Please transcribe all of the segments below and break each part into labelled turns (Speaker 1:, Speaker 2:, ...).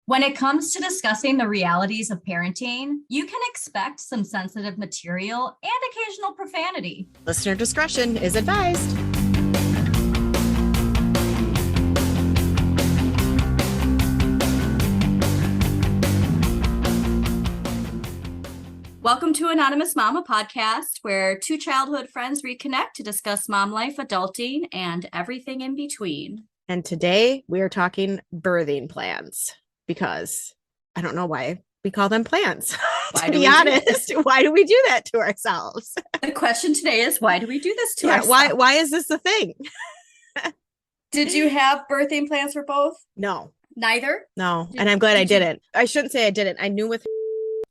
Speaker 1: When it comes to discussing the realities of parenting, you can expect some sensitive material and occasional profanity.
Speaker 2: Listener discretion is advised.
Speaker 1: Welcome to Anonymous Mama podcast, where two childhood friends reconnect to discuss mom life, adulting, and everything in between.
Speaker 2: And today we are talking birthing plans because I don't know why we call them plans. To be honest, why do we do that to ourselves?
Speaker 1: The question today is, why do we do this to ourselves?
Speaker 2: Why is this a thing?
Speaker 1: Did you have birthing plans for both?
Speaker 2: No.
Speaker 1: Neither?
Speaker 2: No. And I'm glad I didn't. I shouldn't say I didn't. I knew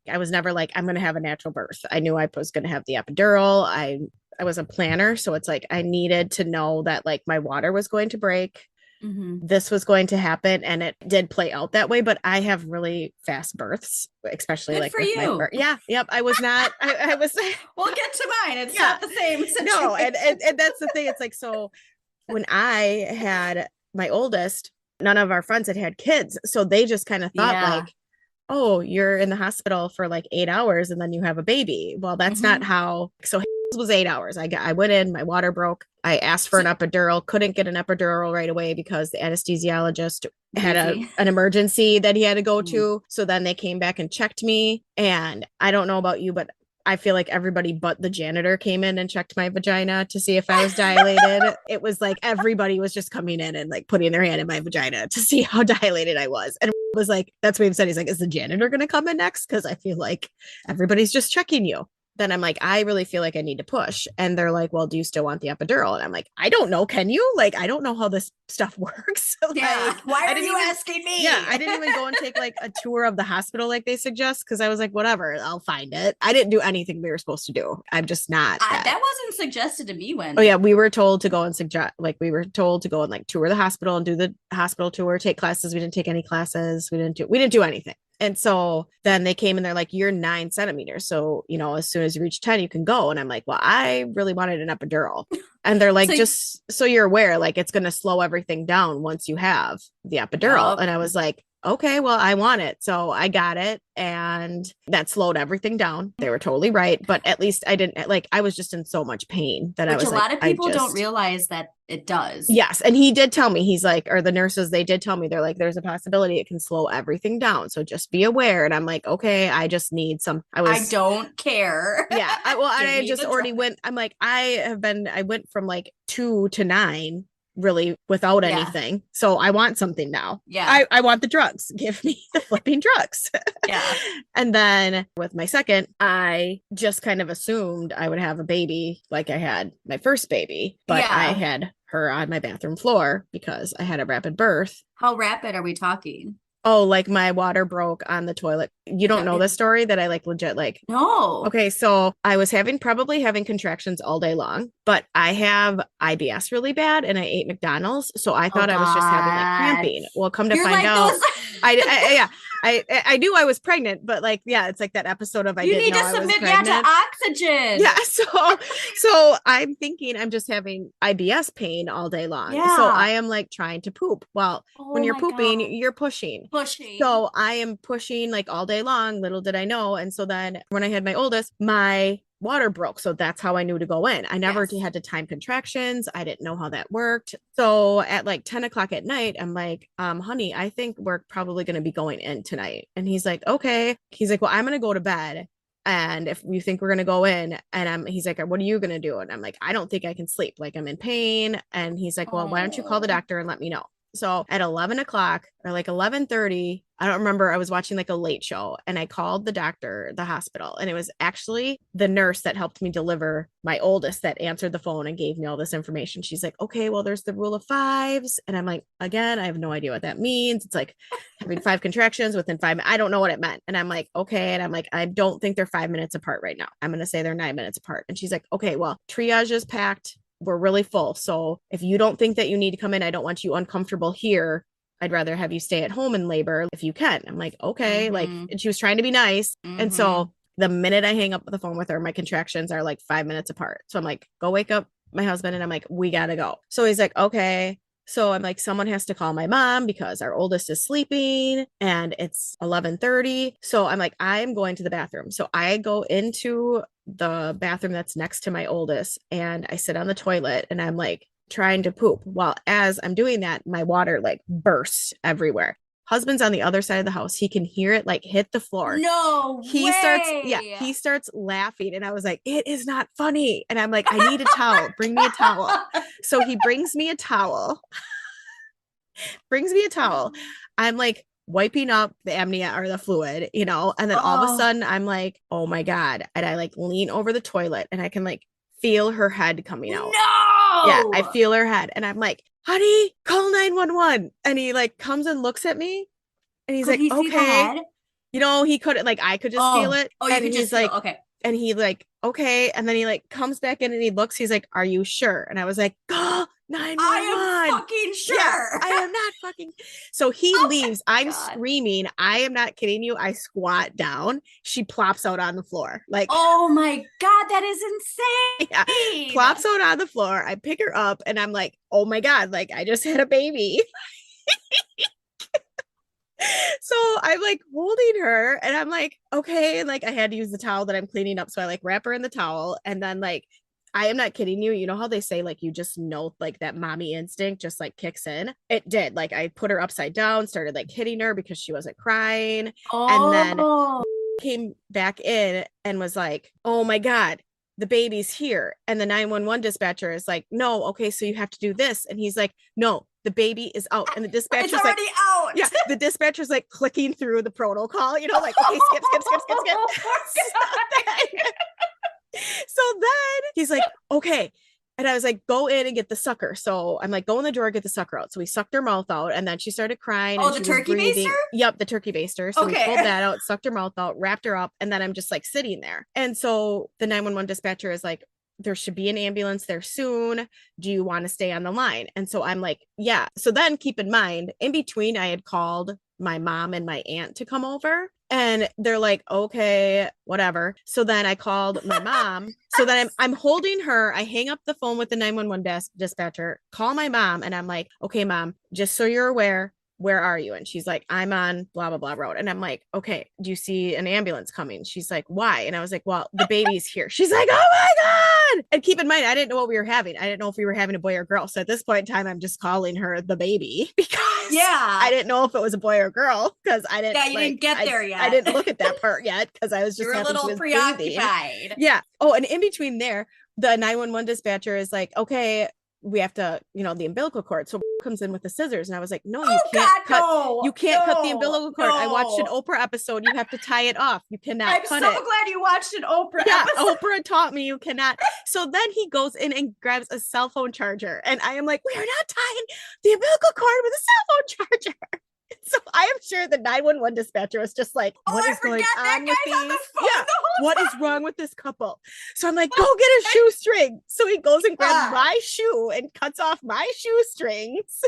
Speaker 2: I was never like, I'm going to have a natural birth. I knew I was going to have the epidural. I was a planner. So it's like, I needed to know that like my water was going to break. Mm-hmm. This was going to happen, and it did play out that way. But I have really fast births, especially
Speaker 1: good
Speaker 2: like
Speaker 1: for
Speaker 2: with
Speaker 1: you.
Speaker 2: My birth. Yeah, yep. I was not. I was.
Speaker 1: We'll get to mine. It's not the same situation.
Speaker 2: No, and that's the thing. It's like, so when I had my oldest, none of our friends had kids, so they just kind of thought like, oh, you're in the hospital for like 8 hours and then you have a baby. Well, that's not how. So it was 8 hours. I went in, my water broke. I asked for an epidural, couldn't get an epidural right away because the anesthesiologist had an emergency that he had to go to. So then they came back and checked me. And I don't know about you, but I feel like everybody but the janitor came in and checked my vagina to see if I was dilated. It was like everybody was just coming in and like putting their hand in my vagina to see how dilated I was. And it was like, that's what he said. He's like, is the janitor going to come in next? Because I feel like everybody's just checking you. Then I'm like, I really feel like I need to push. And they're like, well, do you still want the epidural? And I'm like, I don't know. Can you? Like, I don't know how this stuff works.
Speaker 1: Like, why are you asking me?
Speaker 2: Yeah. I didn't even go and take like a tour of the hospital like they suggest. Cause I was like, whatever, I'll find it. I didn't do anything we were supposed to do. I'm just not.
Speaker 1: That wasn't suggested to me when.
Speaker 2: Oh yeah. We were told to go and we were told to go and like tour the hospital and do the hospital tour, take classes. We didn't take any classes. We didn't do anything. And so then they came and they're like, you're 9 centimeters. So, you know, as soon as you reach 10, you can go. And I'm like, well, I really wanted an epidural. And they're like, just so you're aware, like it's going to slow everything down once you have the epidural. Yep. And I was like, okay, well, I want it. So I got it. And that slowed everything down. They were totally right. But at least I didn't like, I was just in so much pain that I was like,
Speaker 1: a lot of people don't realize that it does.
Speaker 2: Yes. And he did tell me, he's like, or the nurses, they did tell me, they're like, there's a possibility it can slow everything down. So just be aware. And I'm like, okay, I just need
Speaker 1: I don't care.
Speaker 2: Yeah. I just already went, I'm like, I went from like 2 to 9 really without anything. So I want something now.
Speaker 1: Yeah.
Speaker 2: I want the drugs. Give me the flipping drugs.
Speaker 1: Yeah.
Speaker 2: And then with my second, I just kind of assumed I would have a baby like I had my first baby, but I had her on my bathroom floor because I had a rapid birth.
Speaker 1: How rapid are we talking?
Speaker 2: Oh, like my water broke on the toilet. You don't know the story that I like legit like.
Speaker 1: No.
Speaker 2: Okay. So I was probably having contractions all day long, but I have IBS really bad and I ate McDonald's. So I thought I was just having like cramping. Well, come to find out, I knew I was pregnant, but like, yeah, it's like that episode of
Speaker 1: you need to submit to oxygen.
Speaker 2: Yeah. So I'm thinking I'm just having IBS pain all day long. Yeah. So I am like trying to poop. Well, when you're pooping, you're pushing. So I am pushing like all day long. Little did I know. And so then when I had my oldest, my water broke. So that's how I knew to go in. I never had to time contractions. I didn't know how that worked. So at like 10 o'clock at night, I'm like, honey, I think we're probably going to be going in tonight. And he's like, okay. He's like, well, I'm going to go to bed. And if you think we're going to go in, and he's like, what are you going to do? And I'm like, I don't think I can sleep. Like I'm in pain. And he's like, well, why don't you call the doctor and let me know? So at 11 o'clock or like 11:30, I don't remember, I was watching like a late show and I called the doctor, the hospital, and it was actually the nurse that helped me deliver my oldest that answered the phone and gave me all this information. She's like, okay, well, there's the rule of 5s. And I'm like, again, I have no idea what that means. It's like having 5 contractions within 5 minutes. I don't know what it meant. And I'm like, okay. And I'm like, I don't think they're 5 minutes apart right now. I'm going to say they're 9 minutes apart. And she's like, okay, well, triage is packed. We're really full. So if you don't think that you need to come in, I don't want you uncomfortable here. I'd rather have you stay at home in labor if you can. I'm like, okay. Like, and she was trying to be nice. And so the minute I hang up the phone with her, my contractions are like 5 minutes apart. So I'm like, go wake up my husband. And I'm like, we got to go. So he's like, okay. So I'm like, someone has to call my mom because our oldest is sleeping and it's 11:30. So I'm like, I'm going to the bathroom. So I go into the bathroom that's next to my oldest and I sit on the toilet and I'm like trying to poop. Well, as I'm doing that, my water like bursts everywhere. Husband's on the other side of the house. He can hear it like hit the floor.
Speaker 1: No
Speaker 2: he
Speaker 1: way.
Speaker 2: he starts laughing and I was like, it is not funny. And I'm like, I need a towel. Bring me a towel. So he brings me a towel. I'm like wiping up the amnia or the fluid, you know, and then all of a sudden I'm like, oh my God. And I like lean over the toilet and I can like feel her head coming out.
Speaker 1: No.
Speaker 2: Yeah, I feel her head. And I'm like, honey, call 911. And he like comes and looks at me and he's
Speaker 1: Could
Speaker 2: like,
Speaker 1: he see the
Speaker 2: okay.
Speaker 1: head?
Speaker 2: You know, he couldn't, like, I could just feel it.
Speaker 1: Oh, you
Speaker 2: and
Speaker 1: could
Speaker 2: he's
Speaker 1: just
Speaker 2: like,
Speaker 1: feel, okay.
Speaker 2: And he like, okay. And then he like comes back in and he looks, he's like, are you sure? And I was like, call 911.
Speaker 1: I am fucking sure.
Speaker 2: Yeah, I am not fucking. So he leaves. I'm screaming. I am not kidding you. I squat down. She plops out on the floor. Like,
Speaker 1: oh my God, that is insane.
Speaker 2: Yeah, plops out on the floor. I pick her up and I'm like, oh my God, like I just had a baby. So I'm like holding her and I'm like, okay. And like I had to use the towel that I'm cleaning up. So I like wrap her in the towel. And then like, I am not kidding you. You know how they say like you just know like that mommy instinct just like kicks in? It did. Like I put her upside down, started like hitting her because she wasn't crying. And then came back in and was like, oh my God, the baby's here. And the 911 dispatcher is like, no, okay, so you have to do this. And he's like, no, the baby is out. And the dispatcher's
Speaker 1: it's already
Speaker 2: like,
Speaker 1: out.
Speaker 2: Yeah, the dispatcher's like clicking through the protocol, you know, like, okay, skip. So then he's like, okay. And I was like, go in and get the sucker. So I'm like, go in the drawer, get the sucker out. So we sucked her mouth out and then she started crying.
Speaker 1: Oh,
Speaker 2: and
Speaker 1: the
Speaker 2: she
Speaker 1: turkey
Speaker 2: was breathing.
Speaker 1: baster?
Speaker 2: Yep, the turkey baster. So
Speaker 1: okay.
Speaker 2: We pulled that out, sucked her mouth out, wrapped her up. And then I'm just like sitting there. And so the 911 dispatcher is like, there should be an ambulance there soon. Do you want to stay on the line? And so I'm like, yeah. So then keep in mind, in between, I had called my mom and my aunt to come over. And they're like, okay, whatever. So then I called my mom. So then I'm holding her. I hang up the phone with the 911 dispatcher, call my mom. And I'm like, okay, mom, just so you're aware, where are you? And she's like, I'm on blah, blah, blah road. And I'm like, okay, do you see an ambulance coming? She's like, why? And I was like, well, the baby's here. She's like, oh my God. And keep in mind, I didn't know what we were having. I didn't know if we were having a boy or girl. So at this point in time, I'm just calling her the baby because I didn't know if it was a boy or girl because I didn't.
Speaker 1: Yeah, you didn't get there yet.
Speaker 2: I didn't look at that part yet because I was just
Speaker 1: a little preoccupied.
Speaker 2: Yeah. Oh, and in between there, the 911 dispatcher is like, okay, we have to, you know, the umbilical cord. So comes in with the scissors. And I was like, no, you can't cut the umbilical cord. I watched an Oprah episode. You have to tie it off. You cannot cut it.
Speaker 1: I'm so glad you watched an Oprah episode.
Speaker 2: Oprah taught me you cannot. So then he goes in and grabs a cell phone charger. And I am like, we are not tying the umbilical cord with a cell phone charger. So I am sure the 911 dispatcher was just like, what is going on with these? What is wrong with this couple? So I'm like, go get a shoestring. So he goes and grabs my shoe and cuts off my shoestrings.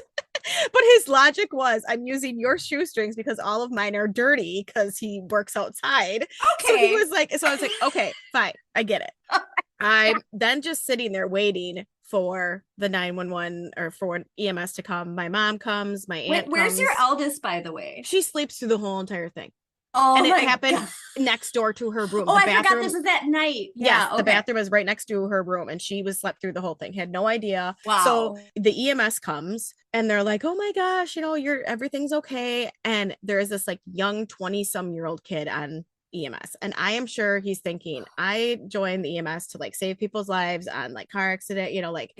Speaker 2: But his logic was, I'm using your shoestrings because all of mine are dirty because he works outside.
Speaker 1: Okay.
Speaker 2: So he was like, so I was like, okay, fine, I get it. I'm then just sitting there waiting for the 911 or for EMS to come. My mom comes, my aunt
Speaker 1: where's
Speaker 2: comes.
Speaker 1: your eldest, by the way?
Speaker 2: She sleeps through the whole entire thing.
Speaker 1: Oh,
Speaker 2: and it happened next door to her room.
Speaker 1: Oh, I forgot this is at night.
Speaker 2: Yeah, the bathroom is right next to her room, and she was slept through the whole thing. Had no idea.
Speaker 1: Wow.
Speaker 2: So the EMS comes, and they're like, "Oh my gosh, you know, everything's okay." And there is this like young 20-some-year-old kid on EMS, and I am sure he's thinking, I joined the EMS to like save people's lives on like car accident, you know, like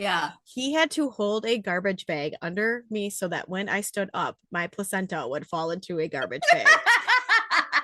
Speaker 2: he had to hold a garbage bag under me so that when I stood up, my placenta would fall into a garbage bag.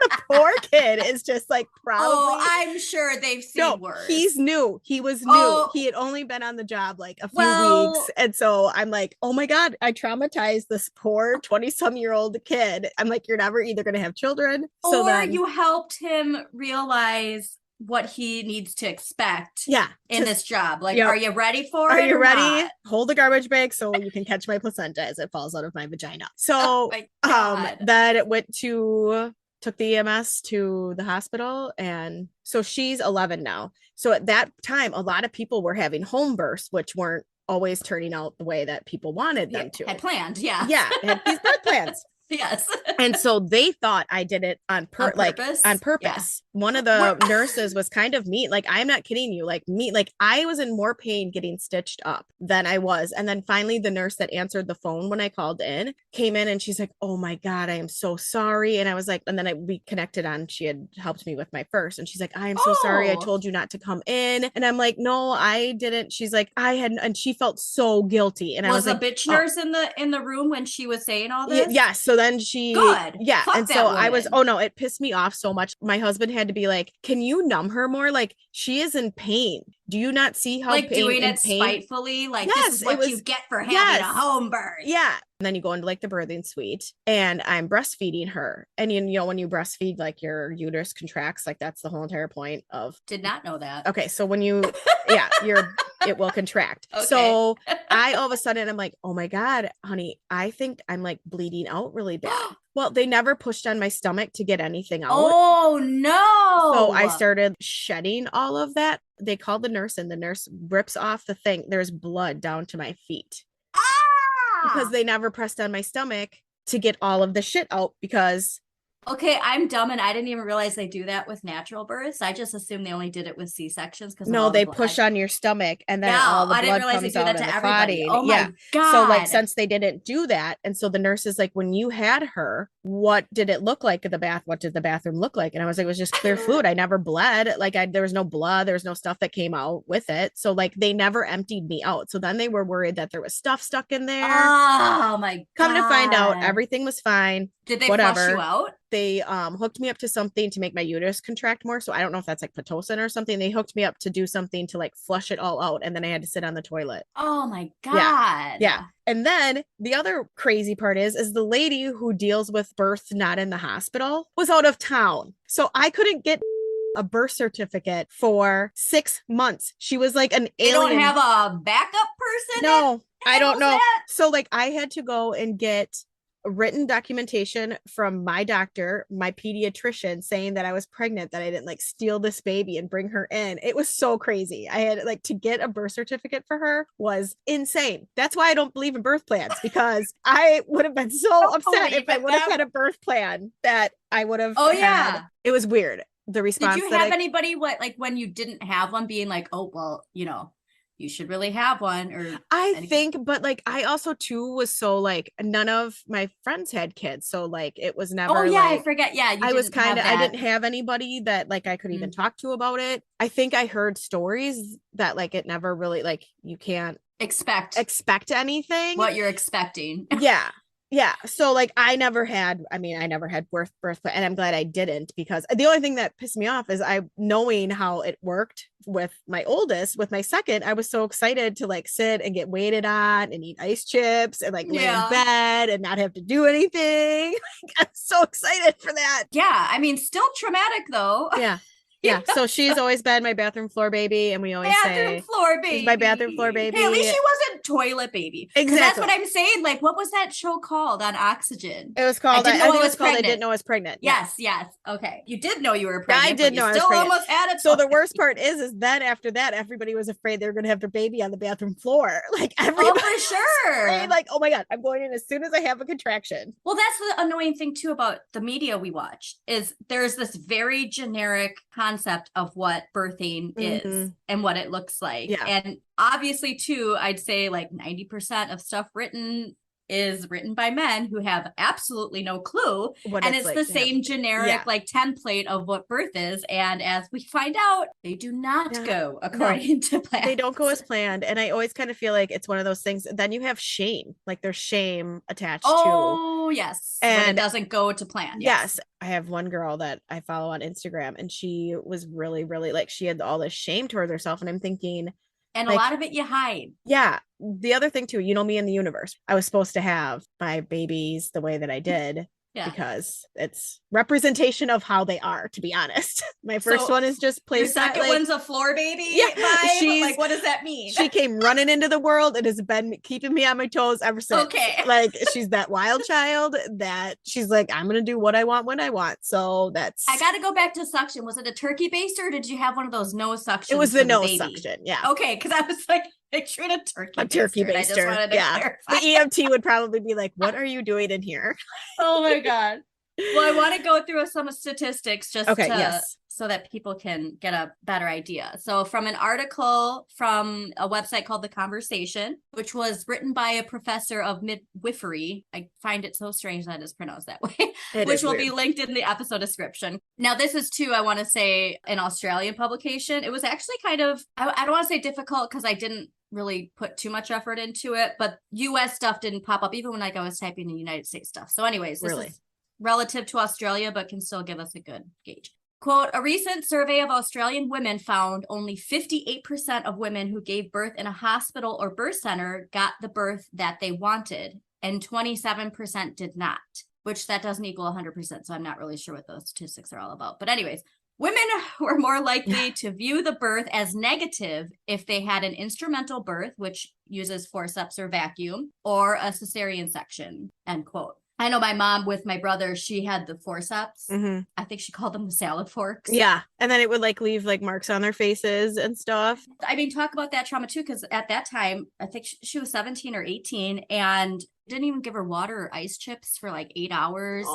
Speaker 2: The poor kid is just like probably.
Speaker 1: Oh, I'm sure they've seen worse.
Speaker 2: He's new. He was new. He had only been on the job like a few weeks. And so I'm like, oh my God, I traumatized this poor 20-some-year-old kid. I'm like, you're never either going to have children. So then
Speaker 1: you helped him realize what he needs to expect in this job. Like, are you ready for it?
Speaker 2: Are you ready? Not? Hold the garbage bag so you can catch my placenta as it falls out of my vagina. So then it took the EMS to the hospital. And so she's 11 now. So at that time, a lot of people were having home births, which weren't always turning out the way that people wanted them to.
Speaker 1: Had planned. Yeah.
Speaker 2: Yeah. Had these birth plans.
Speaker 1: Yes.
Speaker 2: And so they thought I did it on purpose. On purpose. Yeah. One of the nurses was kind of mean. Like, I'm not kidding you. Like me, like I was in more pain getting stitched up than I was. And then finally the nurse that answered the phone when I called in came in and she's like, oh my God, I am so sorry. And I was like, and then we connected on, she had helped me with my first. And she's like, I am so sorry. I told you not to come in. And I'm like, no, I didn't. She's like, I hadn't. And she felt so guilty. And I was like,
Speaker 1: bitch nurse in the room when she was saying all this?
Speaker 2: Yeah. So then she,
Speaker 1: good.
Speaker 2: Yeah.
Speaker 1: Fuck
Speaker 2: and so I was, oh no, it pissed me off so much. My husband had to be like, can you numb her more? Like, she is in pain. Do you not see how
Speaker 1: like doing it spitefully? Like, yes, this is what you get for having a home birth.
Speaker 2: Yeah. And then you go into like the birthing suite and I'm breastfeeding her. And you know, when you breastfeed, like your uterus contracts, like that's the whole entire point of.
Speaker 1: Did not know that.
Speaker 2: Okay. So when you, it will contract. Okay. So I, all of a sudden I'm like, oh my God, honey, I think I'm like bleeding out really bad. Well, they never pushed on my stomach to get anything out.
Speaker 1: Oh no.
Speaker 2: So I started shedding all of that. They called the nurse and the nurse rips off the thing. There's blood down to my feet. Because they never pressed on my stomach to get all of the shit out because.
Speaker 1: Okay, I'm dumb and I didn't even realize they do that with natural births. I just assumed they only did it with C-sections because
Speaker 2: no, they push on your stomach and then all the blood comes out of the body.
Speaker 1: Oh my God.
Speaker 2: So like since they didn't do that, and so the nurse is like, when you had her, what did it look like in the bath? What did the bathroom look like? And I was like, it was just clear fluid. I never bled. Like there was no blood. There was no stuff that came out with it. So like they never emptied me out. So then they were worried that there was stuff stuck in there.
Speaker 1: Oh my God.
Speaker 2: Come to find out, everything was fine.
Speaker 1: Did they flush you out?
Speaker 2: They hooked me up to something to make my uterus contract more. So I don't know if that's like Pitocin or something. They hooked me up to do something to like flush it all out. And then I had to sit on the toilet.
Speaker 1: Oh my God.
Speaker 2: Yeah. And then the other crazy part is the lady who deals with birth not in the hospital was out of town. So I couldn't get a birth certificate for 6 months. She was like an alien.
Speaker 1: You don't have a backup person?
Speaker 2: No, I don't know. So like I had to go and get written documentation from my doctor, my pediatrician, saying that I was pregnant, that I didn't like steal this baby and bring her in. It was so crazy. I had like to get a birth certificate for her was insane. That's why I don't believe in birth plans, because I would have been so upset if I would have had a birth plan that I would have. Yeah, it was weird. The response.
Speaker 1: Did you have anybody like when you didn't have one being like, oh well, you know, you should really have one? Or
Speaker 2: I think, but like I also too was so like none of my friends had kids, so like it was never.
Speaker 1: Oh yeah,
Speaker 2: like,
Speaker 1: I forget. Yeah,
Speaker 2: I was kind of. I didn't have anybody that like I could even talk to about it. I think I heard stories that like it never really like you can't expect anything.
Speaker 1: What you're expecting.
Speaker 2: Yeah. Yeah. So like I never had birth plan, and I'm glad I didn't, because the only thing that pissed me off is knowing how it worked with my oldest. With my second, I was so excited to like sit and get waited on and eat ice chips and like lay in bed and not have to do anything. I'm so excited for that.
Speaker 1: Yeah. I mean, still traumatic though.
Speaker 2: Yeah. Yeah, so she's always been my bathroom floor baby, and we always say
Speaker 1: floor baby.
Speaker 2: She's my bathroom floor baby.
Speaker 1: Hey, at least she wasn't toilet baby.
Speaker 2: Exactly.
Speaker 1: That's what I'm saying. Like, what was that show called on Oxygen?
Speaker 2: It was called. I didn't know I was pregnant.
Speaker 1: Yes. Okay, you did know you were pregnant.
Speaker 2: I did know I was pregnant.
Speaker 1: Almost had it.
Speaker 2: So the worst part is then after that, everybody was afraid they were going to have their baby on the bathroom floor. Like everybody,
Speaker 1: for sure.
Speaker 2: Afraid, like, oh my God, I'm going in as soon as I have a contraction.
Speaker 1: Well, that's the annoying thing too about the media we watch is there's this very generic concept of what birthing is and what it looks like. Yeah. And obviously too, I'd say like 90% of stuff written is written by men who have absolutely no clue. And it's like, the same generic like template of what birth is. And as we find out, they do not go according to plan.
Speaker 2: They don't go as planned. And I always kind of feel like it's one of those things. Then you have shame, like there's shame attached to.
Speaker 1: Oh, yes. And when it doesn't go to plan.
Speaker 2: Yes. I have one girl that I follow on Instagram, and she was really, really like, she had all this shame towards herself. And I'm thinking,
Speaker 1: and like, a lot of it you hide.
Speaker 2: Yeah. The other thing too, you know me in the universe, I was supposed to have my babies the way that I did. Yeah. Because it's representation of how they are, to be honest. My first one is just
Speaker 1: your second one's a floor baby. Yeah, vibe. Like, what does that mean?
Speaker 2: She came running into the world and has been keeping me on my toes ever since.
Speaker 1: Okay.
Speaker 2: Like she's that wild child that she's like, I'm gonna do what I want when I want. So that's.
Speaker 1: I got to go back to suction. Was it a turkey baster, or did you have one of those no suction?
Speaker 2: It was the no suction. Yeah.
Speaker 1: Okay, because I was like. picturing a turkey
Speaker 2: baster.
Speaker 1: I just wanted to clarify.
Speaker 2: The EMT would probably be like, what are you doing in here?
Speaker 1: Oh my God. Well, I want to go through some statistics just so that people can get a better idea. So from an article from a website called The Conversation, which was written by a professor of midwifery. I find it so strange that it's pronounced that way, which will be linked in the episode description. Now, this is too, I want to say, an Australian publication. It was actually kind of, I don't want to say difficult because I didn't really put too much effort into it, but US stuff didn't pop up even when I was typing the United States stuff. So anyways, this is relative to Australia, but can still give us a good gauge. Quote, a recent survey of Australian women found only 58% of women who gave birth in a hospital or birth center got the birth that they wanted, and 27% did not, which that doesn't equal 100%. So I'm not really sure what those statistics are all about. But anyways, women were more likely to view the birth as negative if they had an instrumental birth, which uses forceps or vacuum, or a cesarean section, end quote. I know my mom with my brother, she had the forceps. I think she called them the salad forks.
Speaker 2: Yeah. And then it would like leave like marks on their faces and stuff.
Speaker 1: I mean, talk about that trauma too, because at that time, I think she was 17 or 18 and didn't even give her water or ice chips for like 8 hours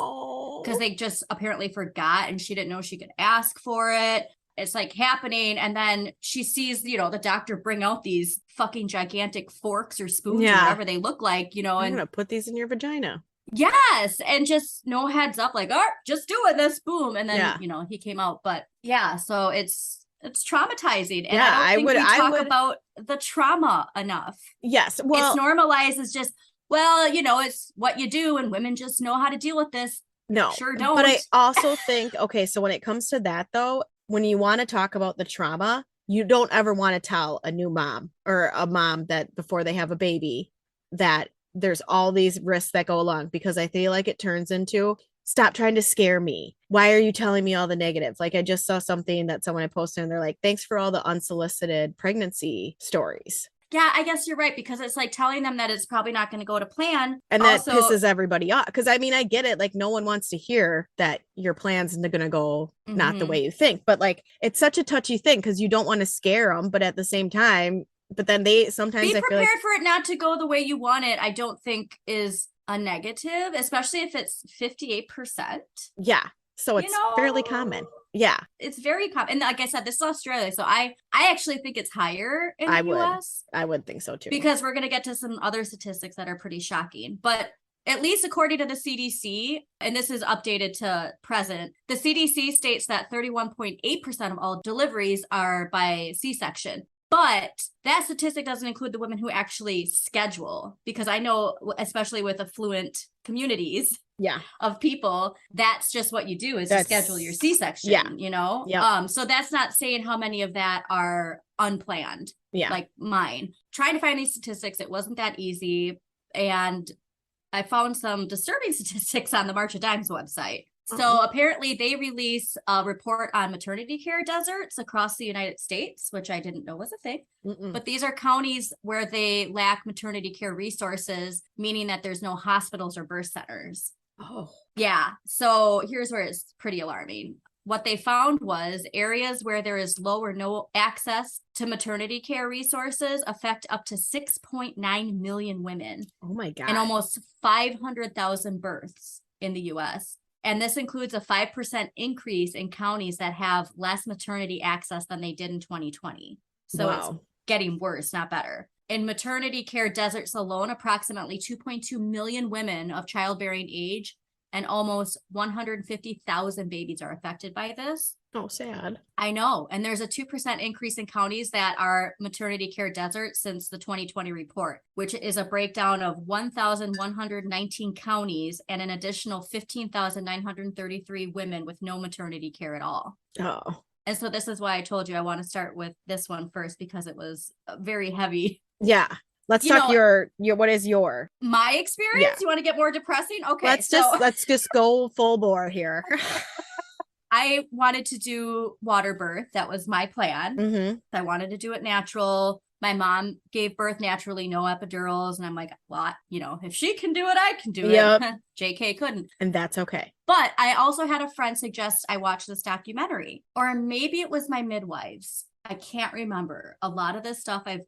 Speaker 1: because they just apparently forgot and she didn't know she could ask for it. It's like happening. And then she sees, the doctor bring out these fucking gigantic forks or spoons or whatever they look like, I'm
Speaker 2: going to put these in your vagina.
Speaker 1: Yes. And just no heads up, like, just doing this, boom. And then, he came out. But yeah, so it's traumatizing. And I don't think we talk about the trauma enough.
Speaker 2: Yes. Well,
Speaker 1: it's normalized as just, it's what you do and women just know how to deal with this.
Speaker 2: No,
Speaker 1: sure don't.
Speaker 2: But I also think, okay, so when it comes to that though, when you want to talk about the trauma, you don't ever want to tell a new mom or a mom that before they have a baby that there's all these risks that go along, because I feel like it turns into, stop trying to scare me. Why are you telling me all the negatives? Like I just saw something that someone had posted and they're like, thanks for all the unsolicited pregnancy stories.
Speaker 1: Yeah, I guess you're right, because it's like telling them that it's probably not going to go to plan.
Speaker 2: And that pisses everybody off. Because I mean, I get it. Like no one wants to hear that your plan's going to go not the way you think. But like, it's such a touchy thing because you don't want to scare them. But at the same time, but then they sometimes
Speaker 1: be prepared
Speaker 2: like,
Speaker 1: for it not to go the way you want it. I don't think is a negative, especially if it's 58%.
Speaker 2: Yeah. So it's fairly common. Yeah.
Speaker 1: It's very common. And like I said, this is Australia. So I actually think it's higher in the US.
Speaker 2: I would think so too.
Speaker 1: Because we're going to get to some other statistics that are pretty shocking. But at least according to the CDC, and this is updated to present, the CDC states that 31.8% of all deliveries are by C-section. But that statistic doesn't include the women who actually schedule, because I know, especially with affluent communities of people, that's just what you do is you schedule your C-section, So that's not saying how many of that are unplanned, like mine. Trying to find these statistics, it wasn't that easy. And I found some disturbing statistics on the March of Dimes website. So apparently they release a report on maternity care deserts across the United States, which I didn't know was a thing. But these are counties where they lack maternity care resources, meaning that there's no hospitals or birth centers.
Speaker 2: Oh.
Speaker 1: Yeah. So here's where it's pretty alarming. What they found was areas where there is low or no access to maternity care resources affect up to 6.9 million women.
Speaker 2: Oh my God.
Speaker 1: And almost 500,000 births in the US. And this includes a 5% increase in counties that have less maternity access than they did in 2020. So it's getting worse, not better. In maternity care deserts alone, approximately 2.2 million women of childbearing age and almost 150,000 babies are affected by this.
Speaker 2: Oh, sad.
Speaker 1: I know. And there's a 2% increase in counties that are maternity care deserts since the 2020 report, which is a breakdown of 1,119 counties and an additional 15,933 women with no maternity care at all.
Speaker 2: Oh.
Speaker 1: And so this is why I told you I want to start with this one first, because it was very heavy.
Speaker 2: Yeah. Let's talk your what is your
Speaker 1: my experience? Yeah. You want to get more depressing? Okay.
Speaker 2: Let's just go full bore here.
Speaker 1: I wanted to do water birth. That was my plan. I wanted to do it natural. My mom gave birth naturally, no epidurals. And I'm like, well, if she can do it, I can do it. JK couldn't.
Speaker 2: And that's okay.
Speaker 1: But I also had a friend suggest I watch this documentary, or maybe it was my midwives. I can't remember. A lot of this stuff I've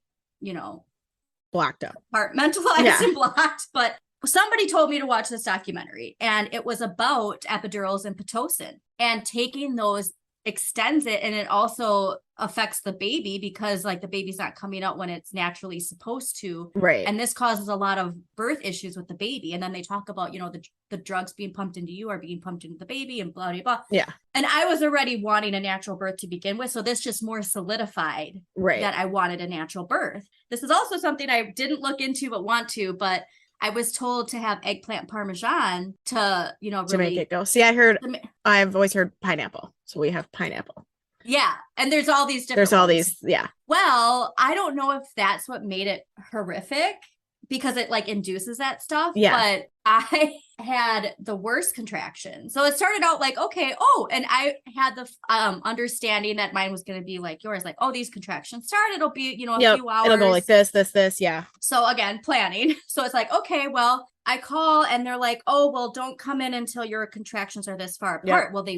Speaker 2: blocked up,
Speaker 1: compartmentalized and blocked. But somebody told me to watch this documentary, and it was about epidurals and Pitocin, and taking those extends it, and it also affects the baby because like the baby's not coming out when it's naturally supposed to,
Speaker 2: right?
Speaker 1: And this causes a lot of birth issues with the baby. And then they talk about the drugs being pumped into you are being pumped into the baby and blah blah blah.
Speaker 2: Yeah.
Speaker 1: And I was already wanting a natural birth to begin with, so this just more solidified that I wanted a natural birth. This is also something I didn't look into but want to, but I was told to have eggplant parmesan to, really
Speaker 2: to make it go. See, I've always heard pineapple. So we have pineapple.
Speaker 1: Yeah. And there's all these different
Speaker 2: There's all
Speaker 1: ones.
Speaker 2: these. Yeah.
Speaker 1: Well, I don't know if that's what made it horrific because it like induces that stuff.
Speaker 2: Yeah.
Speaker 1: But I had the worst contraction. So it started out like, okay. Oh, and I had the understanding that mine was going to be like yours. Like, oh, these contractions start. It'll be, a few hours.
Speaker 2: It'll go like this. Yeah.
Speaker 1: So again, planning. So it's like, okay, well, I call and they're like, oh, well, don't come in until your contractions are this far apart.
Speaker 2: Yep.
Speaker 1: Well, they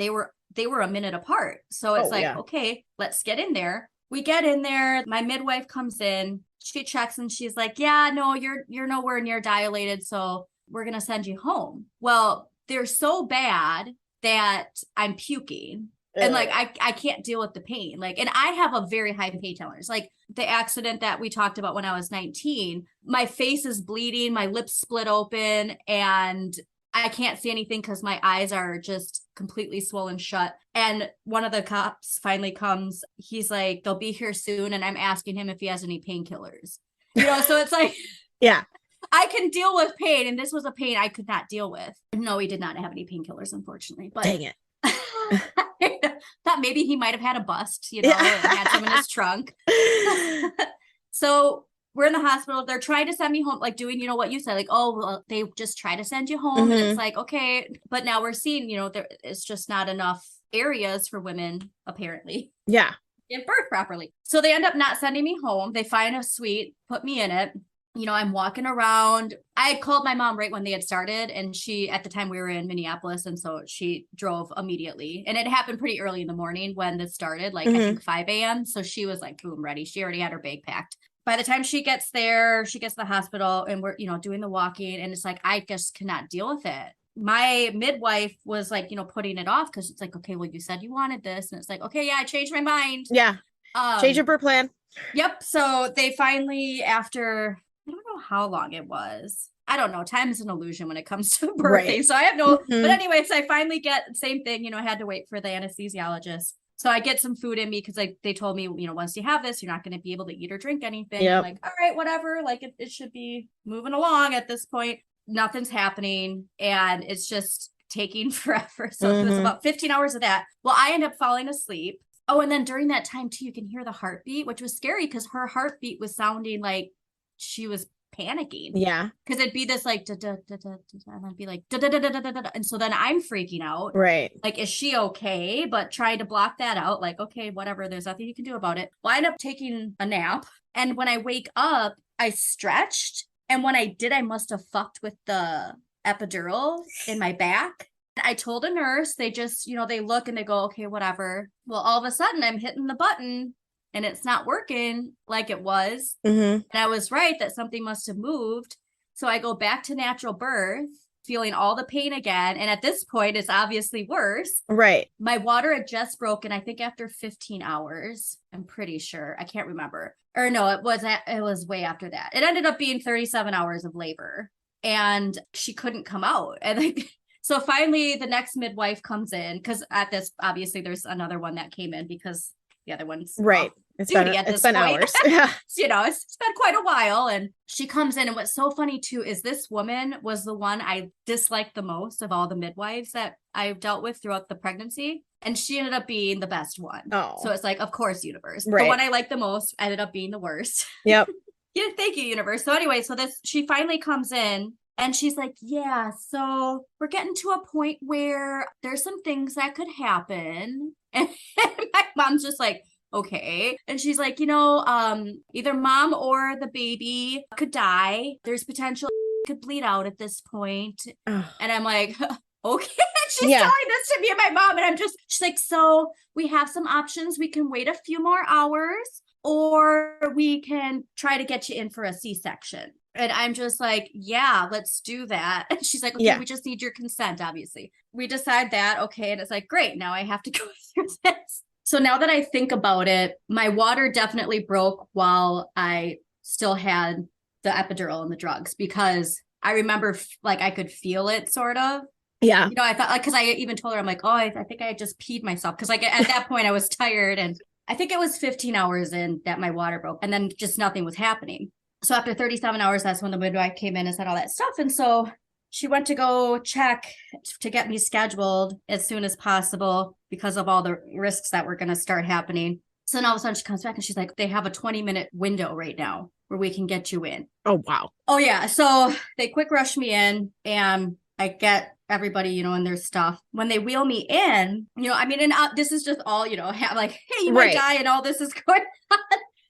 Speaker 1: were a minute apart. So it's okay, let's get in there. We get in there. My midwife comes in. She checks and she's like, yeah, no, you're nowhere near dilated. So we're going to send you home. Well, they're so bad that I'm puking. And like, I can't deal with the pain. Like, and I have a very high pain tolerance. Like the accident that we talked about when I was 19, my face is bleeding, my lips split open, and I can't see anything because my eyes are just completely swollen shut. And one of the cops finally comes. He's like, they'll be here soon. And I'm asking him if he has any painkillers. So it's like,
Speaker 2: yeah,
Speaker 1: I can deal with pain. And this was a pain I could not deal with. No, he did not have any painkillers, unfortunately. But
Speaker 2: dang it.
Speaker 1: Thought maybe he might have had a bust, and had some in his trunk. So we're in the hospital. They're trying to send me home, like doing, what you said, like, oh, well, they just try to send you home. And it's like, okay, but now we're seeing, there is just not enough areas for women, apparently.
Speaker 2: Yeah.
Speaker 1: Give birth properly. So they end up not sending me home. They find a suite, put me in it. I'm walking around. I had called my mom right when they had started, and she, at the time we were in Minneapolis, and so she drove immediately. And it happened pretty early in the morning when this started, like I think 5 a.m. So she was like, boom, ready. She already had her bag packed. By the time she gets there, she gets to the hospital, and we're, doing the walking, and it's like, I just cannot deal with it. My midwife was like, putting it off because it's like, okay, well, you said you wanted this. And it's like, okay, yeah, I changed my mind.
Speaker 2: Yeah. Change your birth plan.
Speaker 1: Yep. So they finally, after, I don't know how long it was. I don't know. Time is an illusion when it comes to birthing. Right. So I have no, but anyways, I finally get same thing, I had to wait for the anesthesiologist. So I get some food in me because they told me, once you have this, you're not going to be able to eat or drink anything. Yep. I'm like, all right, whatever. Like it should be moving along at this point. Nothing's happening. And it's just taking forever. So it was about 15 hours of that. Well, I end up falling asleep. Oh, and then during that time too, you can hear the heartbeat, which was scary because her heartbeat was sounding like she was panicking.
Speaker 2: Yeah.
Speaker 1: Because it'd be this like, da, da, da, da, da, and I'd be like, da, da, da, da, da, da, da. And so then I'm freaking out.
Speaker 2: Right.
Speaker 1: Like, is she okay? But trying to block that out. Like, okay, whatever. There's nothing you can do about it. Well, I end up taking a nap. And when I wake up, I stretched. And when I did, I must have fucked with the epidural in my back. I told a nurse, they just, they look and they go, okay, whatever. Well, all of a sudden I'm hitting the button and it's not working like it was. And I was right that something must have moved. So I go back to natural birth, feeling all the pain again. And at this point, it's obviously worse.
Speaker 2: Right.
Speaker 1: My water had just broken, I think after 15 hours. I'm pretty sure. I can't remember. Or no, it was way after that. It ended up being 37 hours of labor. And she couldn't come out. And so finally the next midwife comes in, because at this, obviously there's another one that came in because the other one's
Speaker 2: right. It's been hours. Yeah.
Speaker 1: It's been quite a while. And she comes in, and what's so funny too is this woman was the one I disliked the most of all the midwives that I've dealt with throughout the pregnancy. And she ended up being the best one.
Speaker 2: Oh.
Speaker 1: So it's like, of course, universe.
Speaker 2: Right.
Speaker 1: The one I liked the most ended up being the worst.
Speaker 2: Yep.
Speaker 1: Yeah, thank you, universe. So anyway, she finally comes in. And she's like, yeah, so we're getting to a point where there's some things that could happen. And my mom's just like, okay. And she's like, either mom or the baby could die. There's potential could bleed out at this point. And I'm like, okay. She's telling this to me and my mom. And she's like, so we have some options. We can wait a few more hours, or we can try to get you in for a C-section. And I'm just like, yeah, let's do that. And she's like, okay, we just need your consent, obviously. We decide that, okay. And it's like, great, now I have to go through this. So now that I think about it, my water definitely broke while I still had the epidural and the drugs, because I remember like I could feel it sort of.
Speaker 2: Yeah.
Speaker 1: You know, I thought, like, because I even told her, I'm like, oh, I think I just peed myself. Because like at that point I was tired, and I think it was 15 hours in that my water broke, and then just nothing was happening. So after 37 hours, that's when the midwife came in and said all that stuff. And so she went to go check to get me scheduled as soon as possible because of all the risks that were going to start happening. So then all of a sudden she comes back and she's like, they have a 20-minute window right now where we can get you in.
Speaker 2: Oh, wow.
Speaker 1: Oh, yeah. So they quick rush me in, and I get everybody, you know, in their stuff. When they wheel me in, you know, I mean, and this is just all, you know, like, hey, you might die, and all this is going on.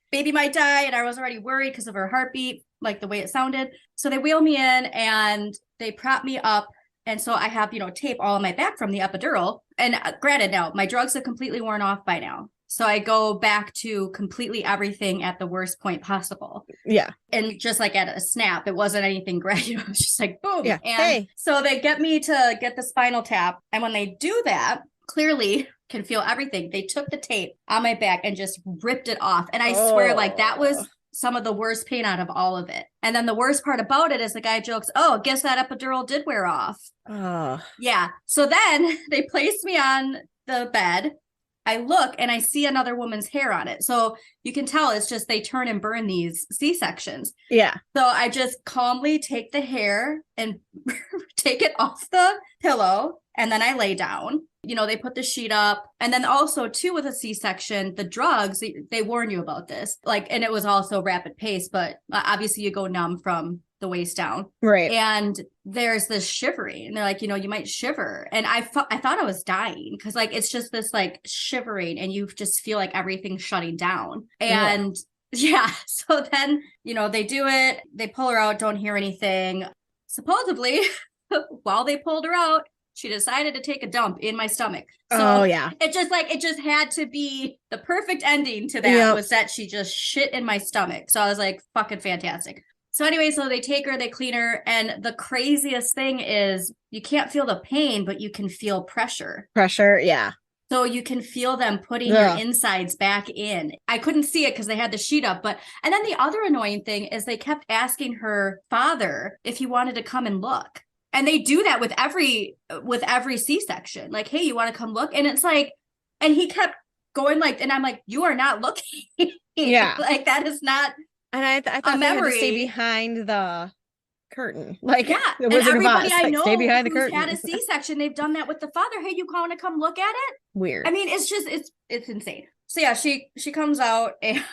Speaker 1: Baby might die. And I was already worried because of her heartbeat, like the way it sounded. So they wheel me in and they prop me up. And so I have, you know, tape all on my back from the epidural. And granted, now my drugs have completely worn off by now. So I go back to completely everything at the worst point possible.
Speaker 2: Yeah.
Speaker 1: And just like at a snap, it wasn't anything great. It was just like, boom.
Speaker 2: Yeah.
Speaker 1: And so they get me to get the spinal tap. And when they do that, clearly can feel everything. They took the tape on my back and just ripped it off. And I swear, like, that was some of the worst pain out of all of it. And then the worst part about it is the guy jokes, oh, guess that epidural did wear off. Yeah. So then they placed me on the bed. I look and I see another woman's hair on it. So you can tell it's just they turn and burn these C-sections.
Speaker 2: Yeah.
Speaker 1: So I just calmly take the hair and take it off the pillow. And then I lay down. You know, they put the sheet up. And then also, too, with a C-section, the drugs, they warn you about this. Like, and it was also rapid pace, but obviously you go numb from the waist down.
Speaker 2: Right.
Speaker 1: And there's this shivering. And they're like, you know, you might shiver. And I thought I was dying because, like, it's just this, like, shivering and you just feel like everything's shutting down. And yeah, so then, you know, they do it. They pull her out, don't hear anything. Supposedly, while they pulled her out, she decided to take a dump in my stomach. So it just had to be the perfect ending to that was that she just shit in my stomach. So I was like, fucking fantastic. So anyway, so they take her, they clean her. And the craziest thing is you can't feel the pain, but you can feel pressure.
Speaker 2: Yeah.
Speaker 1: So you can feel them putting your insides back in. I couldn't see it because they had the sheet up. And then the other annoying thing is they kept asking her father if he wanted to come and look. And they do that with every C-section. Like, hey, you want to come look? And it's like, and he kept going like, and I'm like, you are not looking.
Speaker 2: Yeah.
Speaker 1: Like, that is not
Speaker 2: and I thought they had to stay behind the curtain. Like,
Speaker 1: yeah.
Speaker 2: it
Speaker 1: and everybody I know
Speaker 2: stay behind the curtain.
Speaker 1: Had a C-section, they've done that with the father. Hey, you want to come look at it?
Speaker 2: Weird.
Speaker 1: I mean, it's just, it's insane. So yeah, she comes out and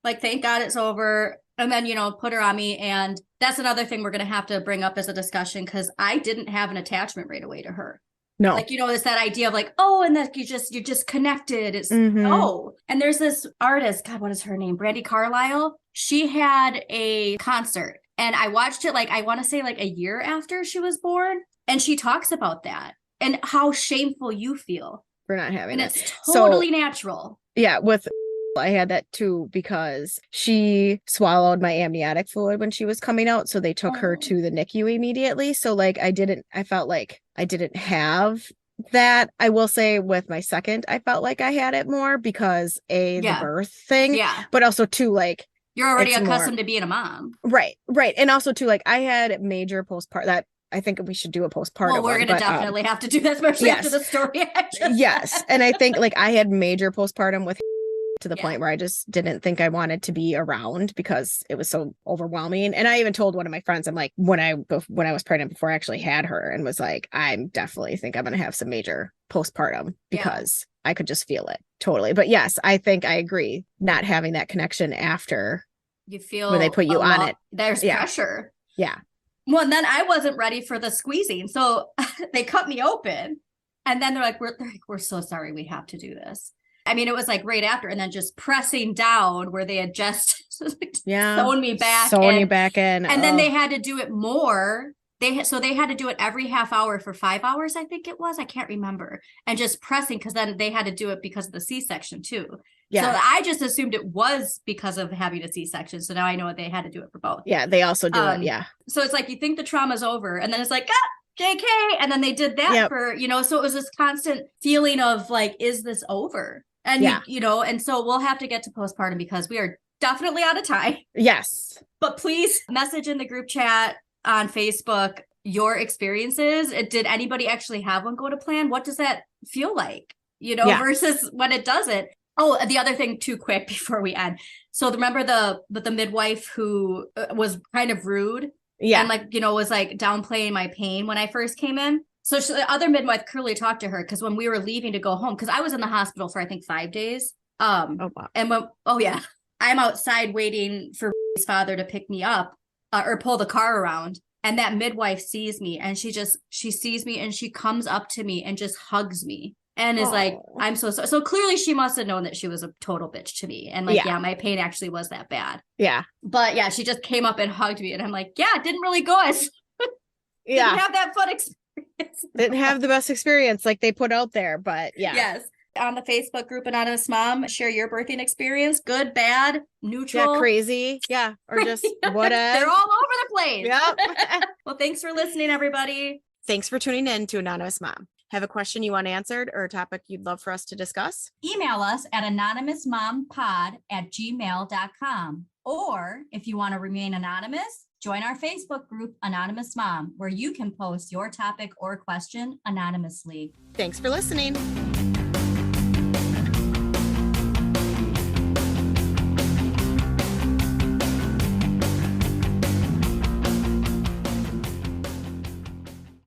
Speaker 1: like, thank God it's over. And then, you know, put her on me. And that's another thing we're going to have to bring up as a discussion because I didn't have an attachment right away to her.
Speaker 2: No.
Speaker 1: Like, you know, it's that idea of like, oh, and that you're just connected. It's no. And there's this artist, God, what is her name? Brandy Carlisle. She had a concert and I watched it, like, I want to say like a year after she was born. And she talks about that and how shameful you feel
Speaker 2: for not having it.
Speaker 1: And it's totally natural.
Speaker 2: Yeah. With I had that too because she swallowed my amniotic fluid when she was coming out. So they took her to the NICU immediately. So like I felt like I didn't have that. I will say with my second, I felt like I had it more because the birth thing, but also too, like,
Speaker 1: you're already accustomed to being a mom.
Speaker 2: Right. And also too, like, I had major postpartum that I think we should do a postpartum.
Speaker 1: Well, we're going to definitely have to do that, especially after the story.
Speaker 2: Yes. And I think like I had major postpartum with to the point where I just didn't think I wanted to be around because it was so overwhelming. And I even told one of my friends, I'm like, when I was pregnant before I actually had her, and was like, I definitely think I'm going to have some major postpartum because I could just feel it totally. But yes, I think I agree. Not having that connection after
Speaker 1: you feel
Speaker 2: when they put you on it,
Speaker 1: there's pressure.
Speaker 2: Yeah.
Speaker 1: Well, and then I wasn't ready for the squeezing. So they cut me open and then they're like, we're so sorry. We have to do this. I mean, it was like right after, and then just pressing down where they had just sewn me back in. And then they had to do it more. They had to do it every half hour for 5 hours, I think it was. I can't remember. And just pressing, because then they had to do it because of the C-section too. So I just assumed it was because of having a C-section. So now I know they had to do it for both.
Speaker 2: Yeah, they also do it. Yeah.
Speaker 1: So it's like you think the trauma's over, and then it's like, JK. And then they did that for, so it was this constant feeling of like, is this over? And and so we'll have to get to postpartum because we are definitely out of time.
Speaker 2: Yes.
Speaker 1: But please message in the group chat on Facebook your experiences. Did anybody actually have one go to plan? What does that feel like? Versus when it doesn't. Oh, the other thing too quick before we end. So remember the midwife who was kind of rude and like, was like downplaying my pain when I first came in. So the other midwife clearly talked to her because when we were leaving to go home, because I was in the hospital for I think 5 days.
Speaker 2: Oh, wow.
Speaker 1: And I'm outside waiting for his father to pick me up or pull the car around. And that midwife sees me and she sees me and she comes up to me and just hugs me. And is like, I'm so sorry. So clearly she must have known that she was a total bitch to me. And like, my pain actually was that bad.
Speaker 2: Yeah.
Speaker 1: But she just came up and hugged me. And I'm like, it didn't really go as didn't have that fun experience.
Speaker 2: Didn't have the best experience like they put out there, but
Speaker 1: Yes. On the Facebook group Anonymous Mom, share your birthing experience. Good, bad, neutral.
Speaker 2: Yeah, crazy. Yeah. Or just whatever.
Speaker 1: They're all over the place.
Speaker 2: Yep.
Speaker 1: Well, thanks for listening, everybody.
Speaker 2: Thanks for tuning in to Anonymous Mom. Have a question you want answered or a topic you'd love for us to discuss?
Speaker 1: Email us at anonymousmompod@gmail.com. Or if you want to remain anonymous, join our Facebook group, Anonymous Mom, where you can post your topic or question anonymously.
Speaker 2: Thanks for listening.